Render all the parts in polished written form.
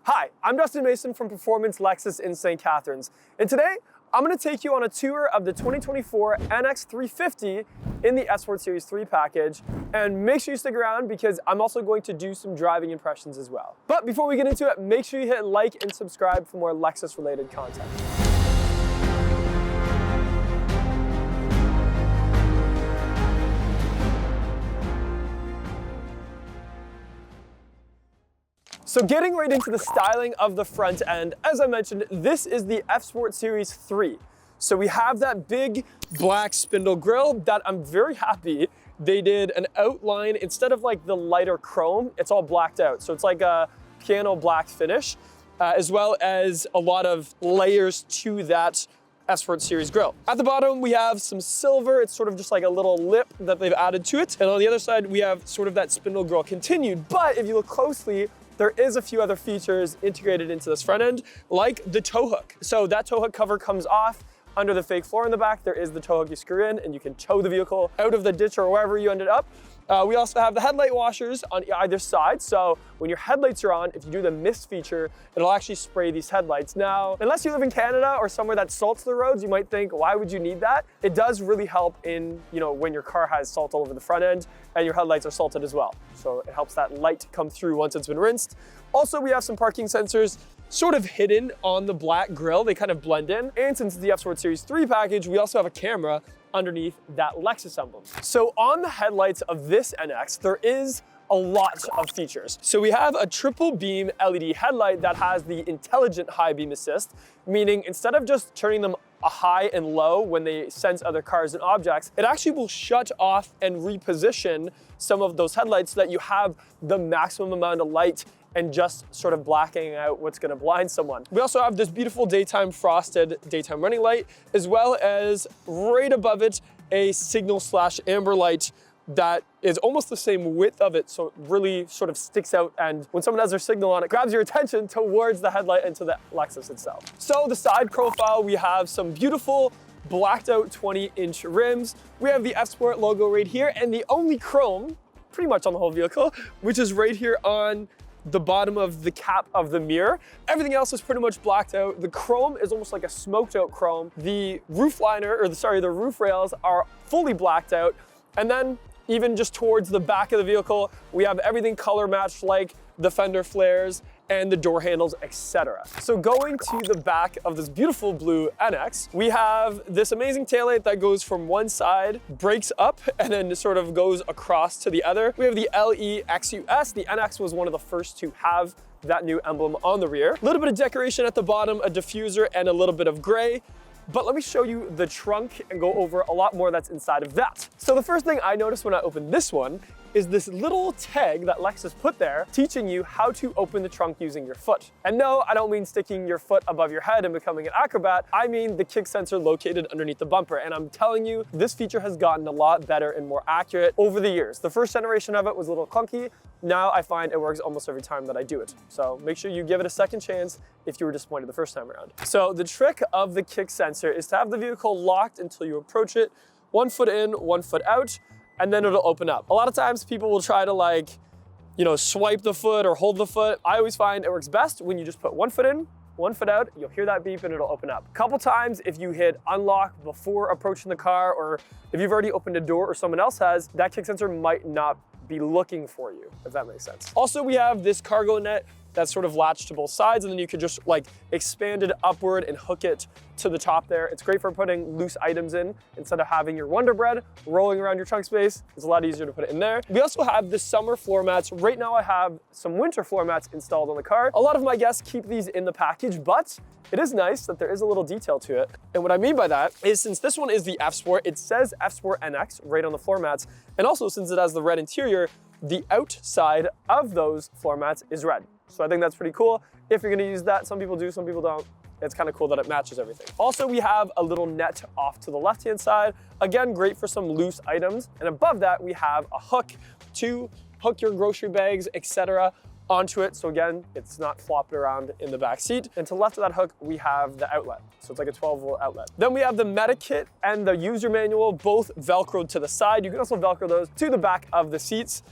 Hi, I'm Dustin Mason from Performance Lexus in St. Catharines, and today I'm going to take you on a tour of the 2024 NX 350 in the S Sport Series 3 package, and make sure you stick around because I'm also going to do some driving impressions as well. But before we get into it, make sure you hit like and subscribe for more Lexus related content. So getting right into the styling of the front end, as I mentioned, this is the F Sport Series 3. So we have that big black spindle grille that I'm very happy they did an outline. Instead of like the lighter chrome, it's all blacked out. So it's like a piano black finish, as well as a lot of layers to that F Sport Series grille. At the bottom, we have some silver. It's sort of just like a little lip that they've added to it. And on the other side, we have sort of that spindle grille continued. But if you look closely, there is a few other features integrated into this front end, like the tow hook. So that tow hook cover comes off. Under the fake floor in the back, there is the tow hook you screw in, and you can tow the vehicle out of the ditch or wherever you ended up. We also have the headlight washers on either side. So when your headlights are on, if you do the mist feature, it'll actually spray these headlights. Now, unless you live in Canada or somewhere that salts the roads, you might think, why would you need that? It does really help in, when your car has salt all over the front end and your headlights are salted as well. So it helps that light come through once it's been rinsed. Also, we have some parking sensors sort of hidden on the black grille. They kind of blend in. And since it's the F Sport Series 3 package, we also have a camera underneath that Lexus emblem. So on the headlights of this NX, there is a lot of features. So we have a triple beam LED headlight that has the intelligent high beam assist, meaning instead of just turning them a high and low when they sense other cars and objects, it actually will shut off and reposition some of those headlights so that you have the maximum amount of light and just sort of blacking out what's gonna blind someone. We also have this beautiful daytime frosted daytime running light, as well as right above it, a signal / amber light that is almost the same width of it, so it really sort of sticks out, and when someone has their signal on, it grabs your attention towards the headlight and to the Lexus itself. So the side profile, we have some beautiful blacked out 20-inch rims. We have the F Sport logo right here, and the only chrome, pretty much on the whole vehicle, which is right here on the bottom of the cap of the mirror. Everything else is pretty much blacked out. The chrome is almost like a smoked out chrome. The roof liner, the roof rails are fully blacked out. And then even just towards the back of the vehicle, we have everything color matched, like the fender flares and the door handles, etc. So going to the back of this beautiful blue NX, we have this amazing taillight that goes from one side, breaks up, and then sort of goes across to the other. We have the LEXUS. The NX was one of the first to have that new emblem on the rear. A little bit of decoration at the bottom, a diffuser, and a little bit of gray. But let me show you the trunk and go over a lot more that's inside of that. So the first thing I noticed when I opened this one is this little tag that Lexus put there teaching you how to open the trunk using your foot. And no, I don't mean sticking your foot above your head and becoming an acrobat. I mean the kick sensor located underneath the bumper. And I'm telling you, this feature has gotten a lot better and more accurate over the years. The first generation of it was a little clunky. Now I find it works almost every time that I do it. So make sure you give it a second chance if you were disappointed the first time around. So the trick of the kick sensor is to have the vehicle locked until you approach it, 1 foot in, 1 foot out, and then it'll open up. A lot of times people will try to swipe the foot or hold the foot. I always find it works best when you just put 1 foot in, 1 foot out, you'll hear that beep and it'll open up. A couple times if you hit unlock before approaching the car, or if you've already opened a door or someone else has, that kick sensor might not be looking for you, if that makes sense. Also, we have this cargo net that's sort of latched to both sides, and then you could just expand it upward and hook it to the top there. It's great for putting loose items in instead of having your Wonder Bread rolling around your trunk space. It's a lot easier to put it in there. We also have the summer floor mats. Right now I have some winter floor mats installed on the car. A lot of my guests keep these in the package, but it is nice that there is a little detail to it. And what I mean by that is, since this one is the F Sport, it says F Sport NX right on the floor mats. And also, since it has the red interior, the outside of those floor mats is red. So I think that's pretty cool. If you're gonna use that, some people do, some people don't. It's kind of cool that it matches everything. Also, we have a little net off to the left-hand side. Again, great for some loose items. And above that, we have a hook to hook your grocery bags, etc. onto it. So again, it's not flopping around in the back seat. And to the left of that hook, we have the outlet. So it's like a 12-volt outlet. Then we have the Meta Kit and the user manual, both Velcroed to the side. You can also Velcro those to the back of the seats,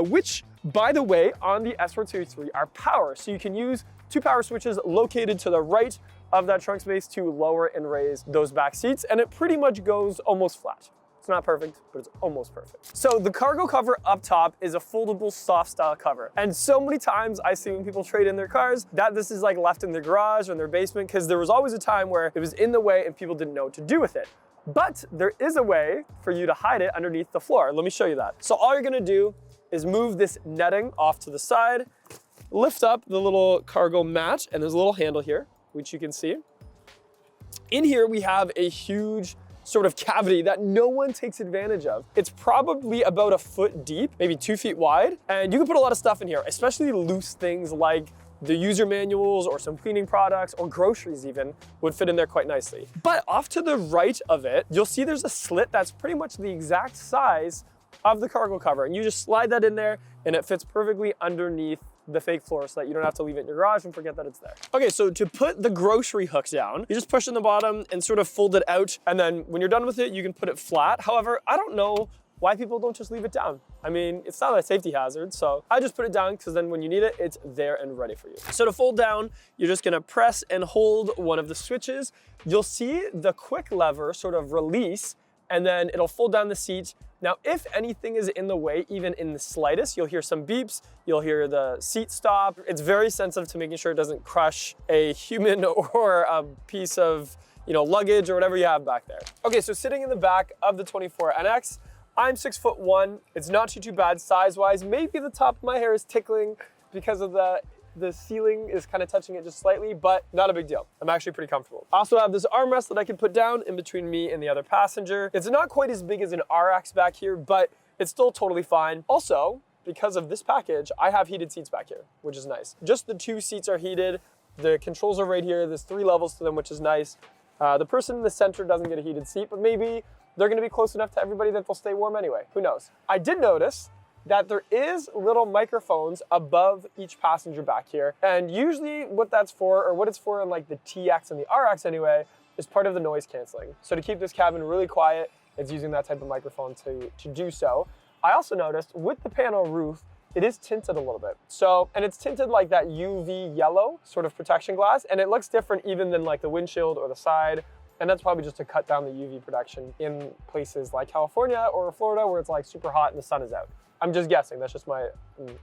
which, by the way, on the S Sport Series 3 are power. So you can use 2 power switches located to the right of that trunk space to lower and raise those back seats, and it pretty much goes almost flat. It's not perfect, but it's almost perfect. So the cargo cover up top is a foldable soft style cover. And so many times I see when people trade in their cars that this is like left in their garage or in their basement, because there was always a time where it was in the way and people didn't know what to do with it. But there is a way for you to hide it underneath the floor. Let me show you that. So all you're gonna do is move this netting off to the side, lift up the little cargo mat, and there's a little handle here, which you can see. In here, we have a huge sort of cavity that no one takes advantage of. It's probably about a foot deep, maybe 2 feet wide, and you can put a lot of stuff in here, especially loose things like the user manuals or some cleaning products or groceries even would fit in there quite nicely. But off to the right of it, you'll see there's a slit that's pretty much the exact size of the cargo cover, and you just slide that in there and it fits perfectly underneath the fake floor so that you don't have to leave it in your garage and forget that it's there. Okay, so to put the grocery hooks down, you just push in the bottom and sort of fold it out, and then when you're done with it, you can put it flat. However, I don't know why people don't just leave it down. I mean, it's not a safety hazard, so I just put it down because then when you need it, it's there and ready for you. So to fold down, you're just gonna press and hold one of the switches. You'll see the quick lever sort of release, and then it'll fold down the seat. Now, if anything is in the way, even in the slightest, you'll hear some beeps, you'll hear the seat stop. It's very sensitive to making sure it doesn't crush a human or a piece of, luggage or whatever you have back there. Okay, so sitting in the back of the 24 NX, I'm 6'1". It's not too bad size-wise. Maybe the top of my hair is tickling because of the ceiling is kind of touching it just slightly, but not a big deal. I'm actually pretty comfortable. I also have this armrest that I can put down in between me and the other passenger. It's not quite as big as an RX back here, but it's still totally fine. Also, because of this package, I have heated seats back here, which is nice. Just the 2 seats are heated. The controls are right here. There's 3 levels to them, which is nice. The person in the center doesn't get a heated seat, but maybe they're gonna be close enough to everybody that they'll stay warm anyway. Who knows? I did notice that there is little microphones above each passenger back here. And usually what that's for, or what it's for in like the TX and the RX anyway, is part of the noise canceling. So to keep this cabin really quiet, it's using that type of microphone to do so. I also noticed with the panel roof, it is tinted a little bit. So, and it's tinted like that UV yellow sort of protection glass, and it looks different even than like the windshield or the side. And that's probably just to cut down the UV production in places like California or Florida where it's like super hot and the sun is out. I'm just guessing, that's just my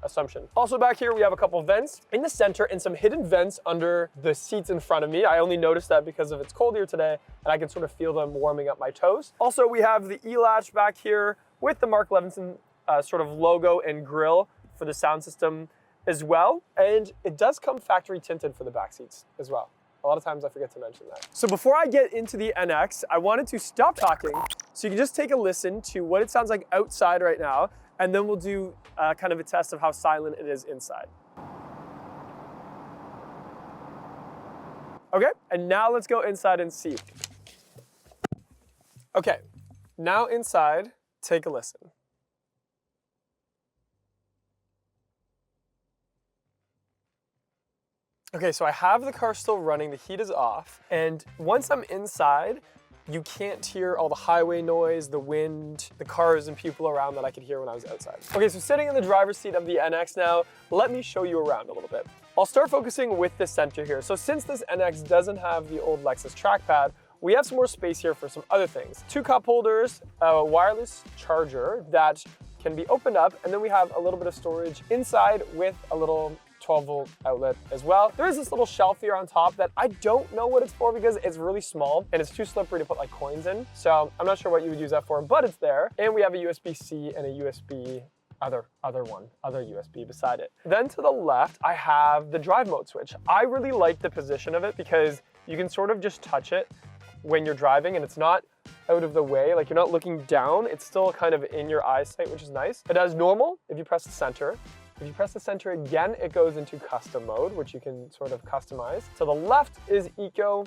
assumption. Also back here, we have a couple vents in the center and some hidden vents under the seats in front of me. I only noticed that because it's cold here today and I can sort of feel them warming up my toes. Also, we have the E-latch back here with the Mark Levinson sort of logo and grille for the sound system as well. And it does come factory tinted for the back seats as well. A lot of times I forget to mention that. So before I get into the NX, I wanted to stop talking so you can just take a listen to what it sounds like outside right now, and then we'll do kind of a test of how silent it is inside. Okay, and now let's go inside and see. Okay, now inside, take a listen. Okay, so I have the car still running, the heat is off, and once I'm inside, you can't hear all the highway noise, the wind, the cars and people around that I could hear when I was outside. Okay, so sitting in the driver's seat of the NX now, let me show you around a little bit. I'll start focusing with the center here. So since this NX doesn't have the old Lexus trackpad, we have some more space here for some other things. 2 cup holders, a wireless charger that can be opened up, and then we have a little bit of storage inside with a little 12-volt outlet as well. There is this little shelf here on top that I don't know what it's for because it's really small and it's too slippery to put like coins in. So I'm not sure what you would use that for, but it's there. And we have a USB-C and a USB other USB beside it. Then to the left, I have the drive mode switch. I really like the position of it because you can sort of just touch it when you're driving and it's not out of the way, like you're not looking down, it's still kind of in your eyesight, which is nice. It does normal if you press the center. If you press the center again, it goes into custom mode, which you can sort of customize. To the left is Eco,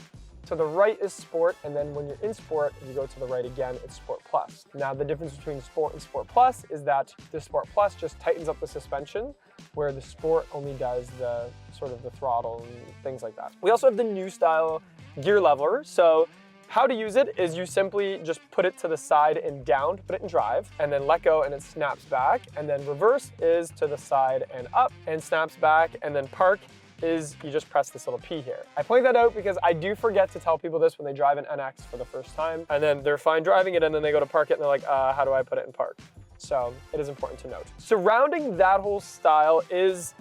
to the right is Sport, and then when you're in Sport, if you go to the right again, it's Sport Plus. Now the difference between Sport and Sport Plus is that the Sport Plus just tightens up the suspension, where the Sport only does the sort of the throttle and things like that. We also have the new style gear leveler. So how to use it is you simply just put it to the side and down to put it in drive, and then let go and it snaps back, and then reverse is to the side and up and snaps back, and then park is you just press this little P here. I point that out because I do forget to tell people this when they drive an NX for the first time, and then they're fine driving it, and then they go to park it, and they're like, how do I put it in park? So it is important to note. Surrounding that whole style is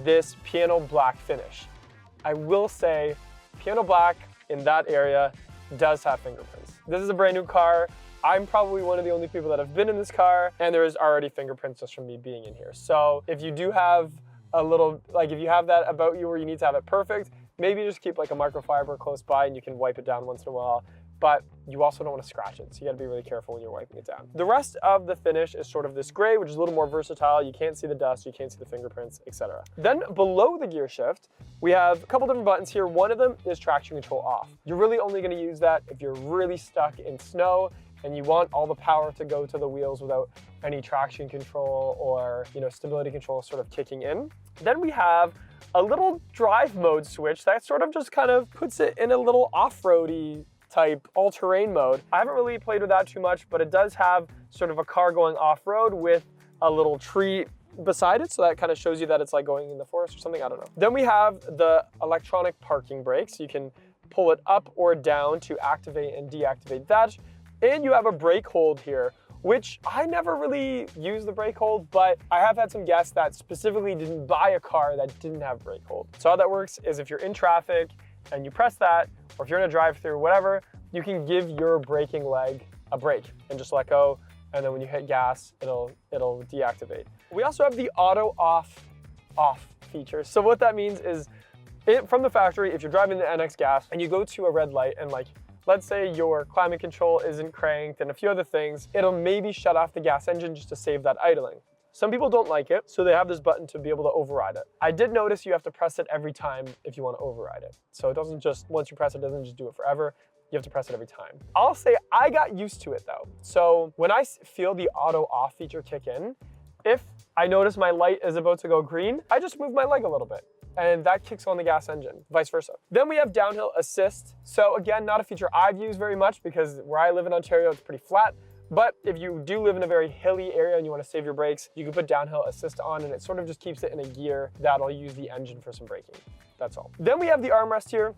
this piano black finish. I will say, piano black in that area does have fingerprints. This is a brand new car. I'm probably one of the only people that have been in this car, and there is already fingerprints just from me being in here. So if you do have a little, like if you have that about you where you need to have it perfect, maybe just keep like a microfiber close by and you can wipe it down once in a while. But you also don't want to scratch it, so you got to be really careful when you're wiping it down. The rest of the finish is sort of this gray, which is a little more versatile. You can't see the dust, you can't see the fingerprints, etc. Then below the gear shift, we have a couple different buttons here. One of them is traction control off. You're really only going to use that if you're really stuck in snow and you want all the power to go to the wheels without any traction control or, you know, stability control sort of kicking in. Then we have a little drive mode switch that sort of just kind of puts it in a little off-roady type all-terrain mode. I haven't really played with that too much, but it does have sort of a car going off-road with a little tree beside it, so that kind of shows you that it's like going in the forest or something, I don't know. Then we have the electronic parking brakes. You can pull it up or down to activate and deactivate that. And you have a brake hold here, which I never really used the brake hold, but I have had some guests that specifically didn't buy a car that didn't have brake hold. So how that works is if you're in traffic and you press that, or if you're in a drive-through, whatever, you can give your braking leg a brake and just let go. And then when you hit gas, it'll deactivate. We also have the auto off feature. So what that means is from the factory, if you're driving the NX gas and you go to a red light and like, let's say your climate control isn't cranked and a few other things, it'll maybe shut off the gas engine just to save that idling. Some people don't like it, so they have this button to be able to override it. I did notice you have to press it every time if you want to override it. So it doesn't just, once you press it, it doesn't just do it forever. You have to press it every time. I'll say I got used to it though. So when I feel the auto off feature kick in, if I notice my light is about to go green, I just move my leg a little bit, and that kicks on the gas engine, vice versa. Then we have downhill assist. So again, not a feature I've used very much because where I live in Ontario, it's pretty flat. But if you do live in a very hilly area and you want to save your brakes, you can put downhill assist on and it sort of just keeps it in a gear that'll use the engine for some braking. That's all. Then we have the armrest here.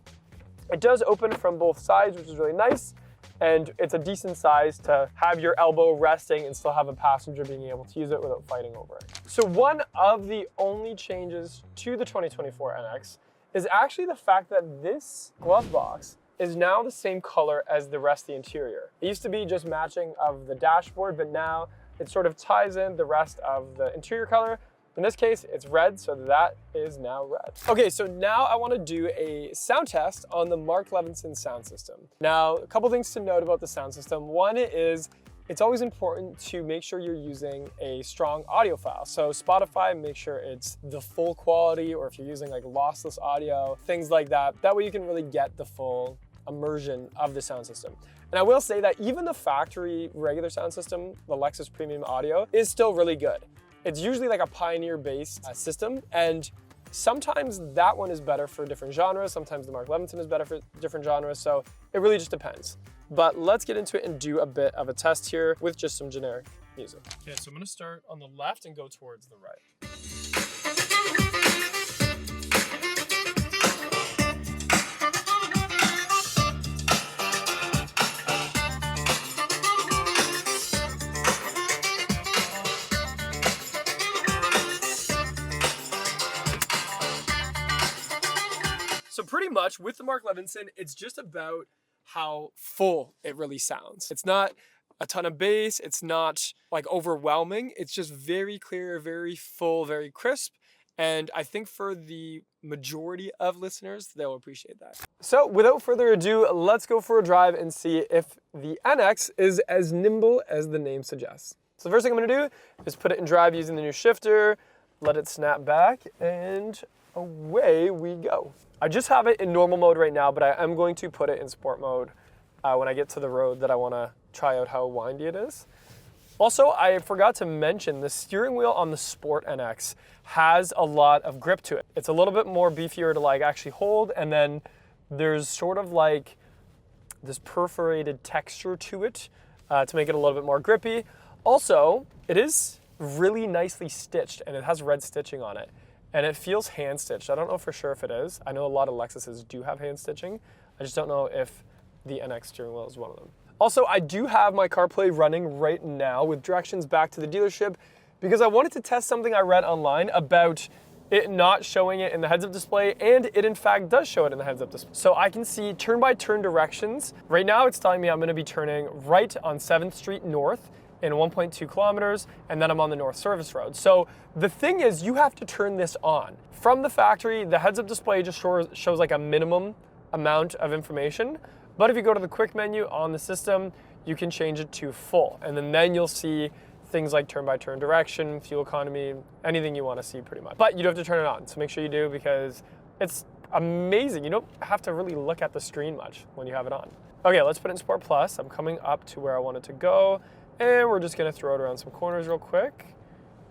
It does open from both sides, which is really nice. And it's a decent size to have your elbow resting and still have a passenger being able to use it without fighting over it. So one of the only changes to the 2024 NX is actually the fact that this glove box is now the same color as the rest of the interior. It used to be just matching of the dashboard, but now it sort of ties in the rest of the interior color. In this case, it's red, so that is now red. Okay, so now I want to do a sound test on the Mark Levinson sound system. Now, a couple things to note about the sound system. One is it's always important to make sure you're using a strong audio file. So Spotify, make sure it's the full quality, or if you're using like lossless audio, things like that. That way you can really get the full immersion of the sound system. And I will say that even the factory regular sound system, the Lexus Premium Audio, is still really good. It's usually like a Pioneer-based system, and sometimes that one is better for different genres, sometimes the Mark Levinson is better for different genres, so it really just depends. But let's get into it and do a bit of a test here with just some generic music. Okay, so I'm gonna start on the left and go towards the right. So pretty much with the Mark Levinson, it's just about how full it really sounds. It's not a ton of bass, it's not like overwhelming, it's just very clear, very full, very crisp. And I think for the majority of listeners, they'll appreciate that. So without further ado, let's go for a drive and see if the NX is as nimble as the name suggests. So the first thing I'm gonna do is put it in drive using the new shifter, let it snap back, and away we go. I just have it in normal mode right now, but I am going to put it in sport mode when I get to the road that I want to try out how windy it is. Also, I forgot to mention the steering wheel on the Sport NX has a lot of grip to it. It's a little bit more beefier to like actually hold, and then there's sort of like this perforated texture to it to make it a little bit more grippy. Also, it is really nicely stitched and it has red stitching on it. and it feels hand stitched. I don't know for sure if it is. I know a lot of Lexuses do have hand stitching. I just don't know if the NX steering wheel is one of them. Also, I do have my CarPlay running right now with directions back to the dealership because I wanted to test something I read online about it not showing it in the heads-up display, and it in fact does show it in the heads-up display. So I can see turn-by-turn directions. Right now it's telling me I'm gonna be turning right on 7th Street North in 1.2 kilometers, and then I'm on the North Service Road. So the thing is, you have to turn this on. From the factory, the heads-up display just shows like a minimum amount of information, but if you go to the quick menu on the system, you can change it to full, and then you'll see things like turn-by-turn direction, fuel economy, anything you want to see pretty much. But you do have to turn it on, so make sure you do because it's amazing. You don't have to really look at the screen much when you have it on. Okay, let's put it in Sport Plus. I'm coming up to where I want it to go, and we're just gonna throw it around some corners real quick.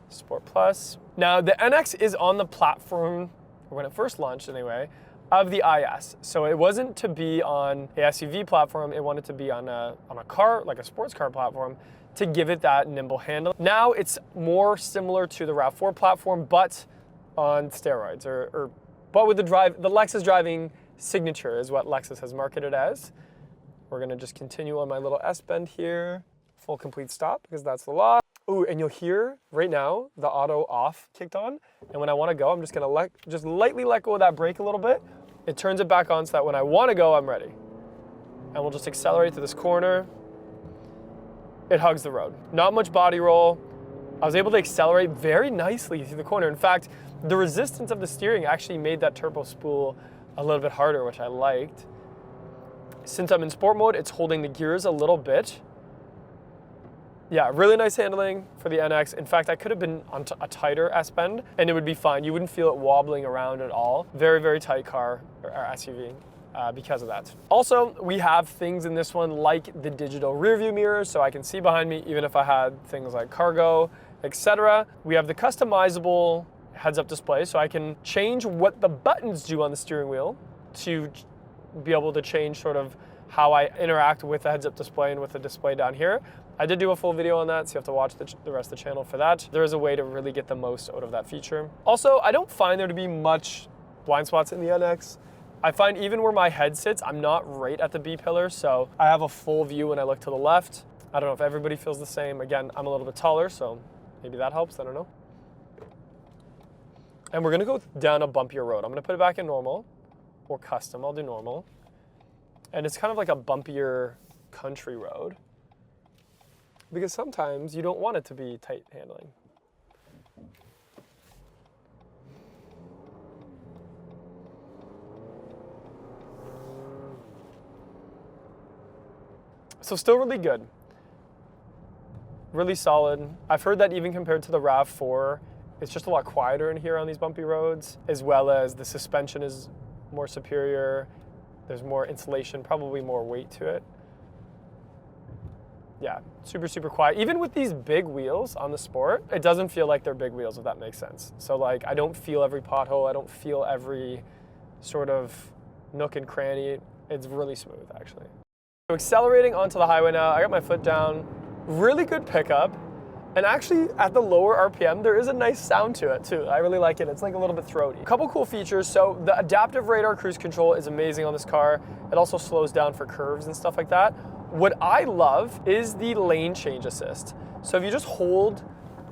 Sport Plus. Now, the NX is on the platform, or when it first launched anyway, of the IS. So it wasn't to be on a SUV platform, it wanted to be on a car, like a sports car platform, to give it that nimble handle. Now it's more similar to the RAV4 platform, but on steroids, but with the Lexus driving signature is what Lexus has marketed as. We're gonna just continue on my little S-bend here, full complete stop, because that's the law. Ooh, and you'll hear right now the auto off kicked on, and when I wanna go, I'm just gonna lightly let go of that brake a little bit. It turns it back on so that when I wanna go, I'm ready. And we'll just accelerate to this corner. It hugs the road. Not much body roll. I was able to accelerate very nicely through the corner. In fact, the resistance of the steering actually made that turbo spool a little bit harder, which I liked. Since I'm in sport mode, it's holding the gears a little bit. Yeah, really nice handling for the NX. In fact, I could have been on a tighter S-bend and it would be fine. You wouldn't feel it wobbling around at all. Very, very tight car, or SUV. Because of that. Also, we have things in this one like the digital rear view mirror, so I can see behind me even if I had things like cargo, etc. We have the customizable heads-up display, so I can change what the buttons do on the steering wheel to be able to change sort of how I interact with the heads-up display and with the display down here. I did do a full video on that, so you have to watch the rest of the channel for that. There is a way to really get the most out of that feature. Also, I don't find there to be much blind spots in the NX. I find even where my head sits, I'm not right at the B-pillar, so I have a full view when I look to the left. I don't know if everybody feels the same. Again, I'm a little bit taller, so maybe that helps, I don't know. And we're gonna go down a bumpier road. I'm gonna put it back in normal, or custom, I'll do normal. And it's kind of like a bumpier country road, because sometimes you don't want it to be tight handling. So still really good, really solid. I've heard that even compared to the RAV4, it's just a lot quieter in here on these bumpy roads, as well as the suspension is more superior. There's more insulation, probably more weight to it. Yeah, super, super quiet. Even with these big wheels on the Sport, it doesn't feel like they're big wheels, if that makes sense. So like, I don't feel every pothole, I don't feel every sort of nook and cranny. It's really smooth, actually. So accelerating onto the highway now, I got my foot down, really good pickup, and actually at the lower RPM, there is a nice sound to it too. I really like it, it's like a little bit throaty. A couple cool features, so the adaptive radar cruise control is amazing on this car. It also slows down for curves and stuff like that. What I love is the lane change assist. So if you just hold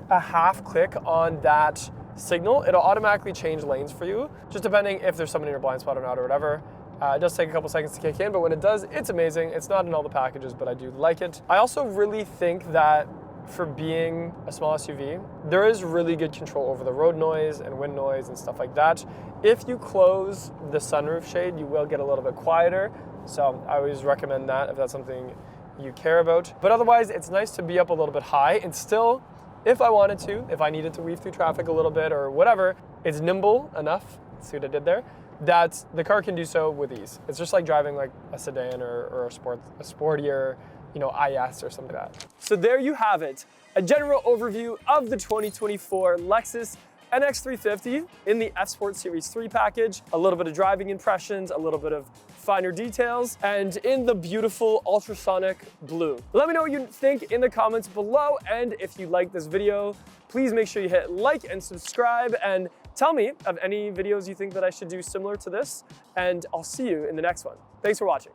a half click on that signal, it'll automatically change lanes for you, just depending if there's someone in your blind spot or not or whatever. It does take a couple seconds to kick in, but when it does, it's amazing. It's not in all the packages, but I do like it. I also really think that for being a small SUV, there is really good control over the road noise and wind noise and stuff like that. If you close the sunroof shade, you will get a little bit quieter. So I always recommend that if that's something you care about. But otherwise, it's nice to be up a little bit high and still, if I wanted to, if I needed to weave through traffic a little bit or whatever, it's nimble enough, see what I did there, that the car can do so with ease. It's just like driving like a sedan or a sportier, you know, IS or something like that. So there you have it, a general overview of the 2024 Lexus NX 350 in the F Sport Series 3 package, a little bit of driving impressions, a little bit of finer details, and in the beautiful ultrasonic blue. Let me know what you think in the comments below, and if you like this video, please make sure you hit like and subscribe, and Tell me of any videos you think that I should do similar to this, and I'll see you in the next one. Thanks for watching.